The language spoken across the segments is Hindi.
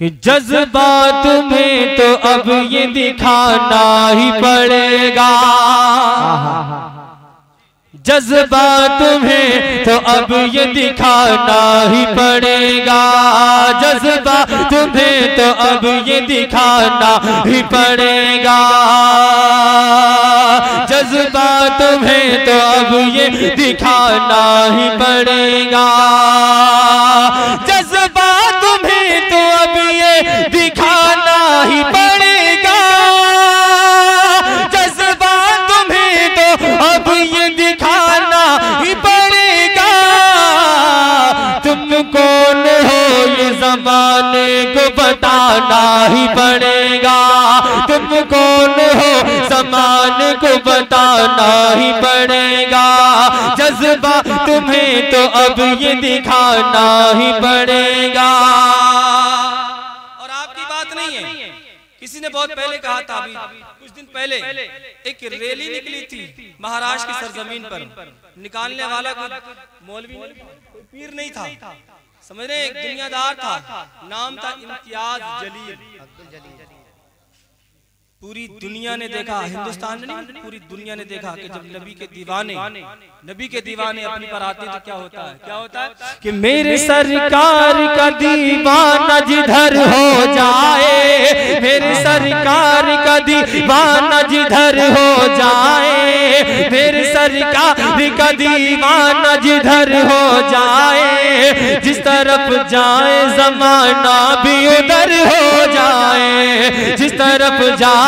कि जज्बात में तो अब ये दिखाना ही पड़ेगा, जज्बात में तो अब ये दिखाना ही पड़ेगा, जज्बात में तो अब ये दिखाना ही पड़ेगा, जज्बात में तो अब ये दिखाना ही पड़ेगा, जज्बात में तो अब ये दिखाना ही पड़ेगा, जज्बात में तो अब ये दिखाना ही पड़ेगा। तुम कौन हो ये ज़माने को बताना ही पड़ेगा, तुम कौन हो ज़माने को बताना ही पड़ेगा, जज्बा तुम्हें तो अब ये दिखाना ही पड़ेगा। और आपकी बात नहीं है, किसी ने बहुत पहले कहा था, अभी कुछ दिन पहले एक रैली निकली थी महाराष्ट्र की सरजमीन पर, निकालने वाला कोई मौलवी कोई पीर नहीं था, समझ रहे, एक दुनियादार था, नाम था इम्तियाज जलील। पूरी दुनिया ने देखा, हिंदुस्तान ने नहीं, पूरी दुनिया ने देखा कि जब नबी के दीवाने अपनी पर आते तो क्या होता है, क्या होता है कि मेरे सरकार का दीवाना जिधर हो जाए, मेरे सरकार का दीवाना जिधर हो जाए, मेरे सरकार का दीवाना जिधर हो जाए, जिस तरफ जाए ज़माना भी उधर हो जाए, जिस तरफ जाए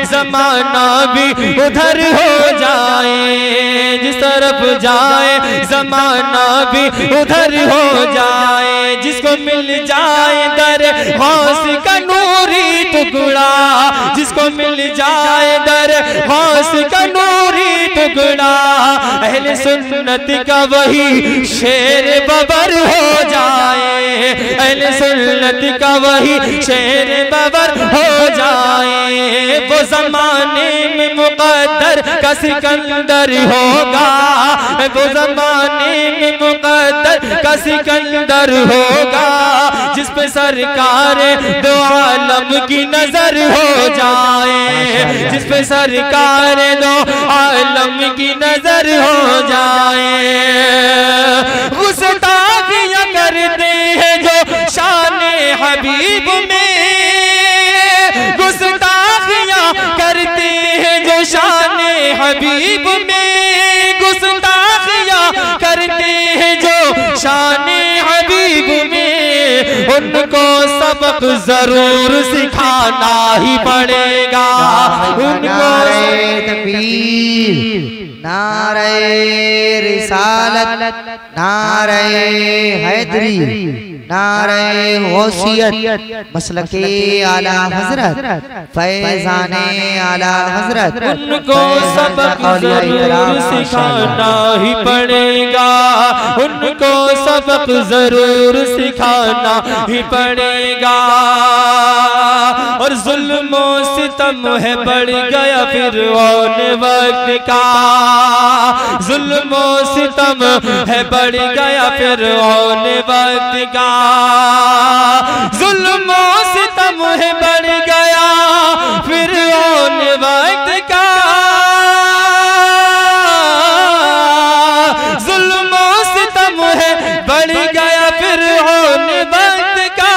ज़माना भी उधर हो जाए, जिस तरफ जाए ज़माना भी उधर हो जाए, जिसको मिल जाए दर गौस का नूरी टुकड़ा, जिसको मिल जाए दर गौस का नूरी टुकड़ा, अहले सुन्नत का वही शेर बबर हो जाए, अहले सुन्नत का वही शेर बबर हो जाए, वो ज़माने में मुक़द्दर का सिकंदर होगा, वो ज़माने में मुक़द्दर का सिकंदर होगा, जिस पे सरकार दो आलम की नजर हो जाए, जिस पे सरकार दो आलम की नजर हो जाए। गुस्ताखियां करते हैं जो शाने हबीब में, गुस्ताखियां करते हैं जो शाने हबीब में, गुस्ताखियां करते हैं जो शाने हबीब में, उनको सबक जरूर सिखाना ही पड़ेगा, उनको तकबीर, नारे रिसालत, नारे हैदरी, नारे गौसियत, मसलके आला हजरत, फैजाने आला हजरत, उनको सबक जरूर सिखाना ही पड़ेगा, उनको सबक जरूर सिखाना ही पड़ेगा। और जुल्म और सितम है बढ़ गया फिरऔन वक्त का, जुल्म और सितम है बढ़ गया फिरऔन वक्त का, जुल्म और सितम है बढ़ गया फिरऔन वक्त का, जुल्म और सितम है बढ़ गया फिरऔन वक्त का,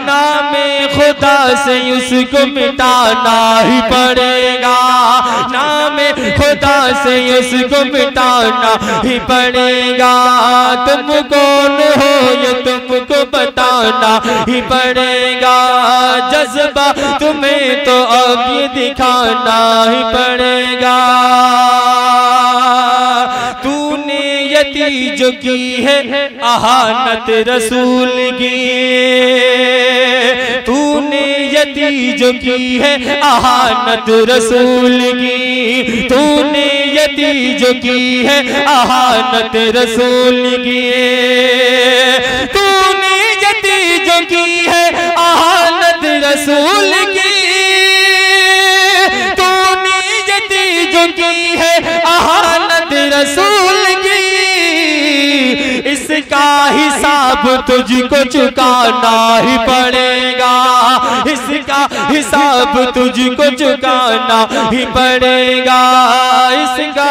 नामे खुदा से उसको मिटाना ही पड़ेगा, नामे खुदा से उसको मिटाना ही पड़ेगा। तुम कौन हो ये तुमको बताना ही पड़ेगा, जज्बा तुम्हें तो अब ये दिखाना ही पड़ेगा। तूने यती जो की है अहानत रसूल की, तूने यती जो की है अहानत रसूल की, तूने यती जो की है अहानत रसूल की, तूने यती जो की है अहानत रसूल की, तूने यती जो की है अहानत रसूल की, इसका हिसाब हिसाब तुझको चुकाना ही पड़ेगा, इसका हिसाब तुझको चुकाना ही पड़ेगा, इसका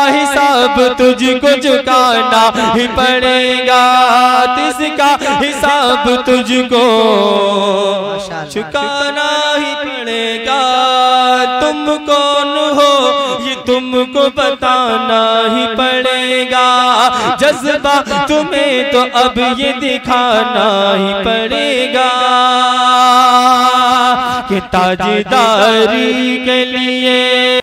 हिसाब तुझको चुकाना ही पड़ेगा, इसका हिसाब तुझको चुकाना ही पड़ेगा। तुम कौन हो ये तुमको बताना ही पड़ेगा, जज्बा तुम्हें तो अब ये दिखाना ही पड़ेगा कि ताजदारी के लिए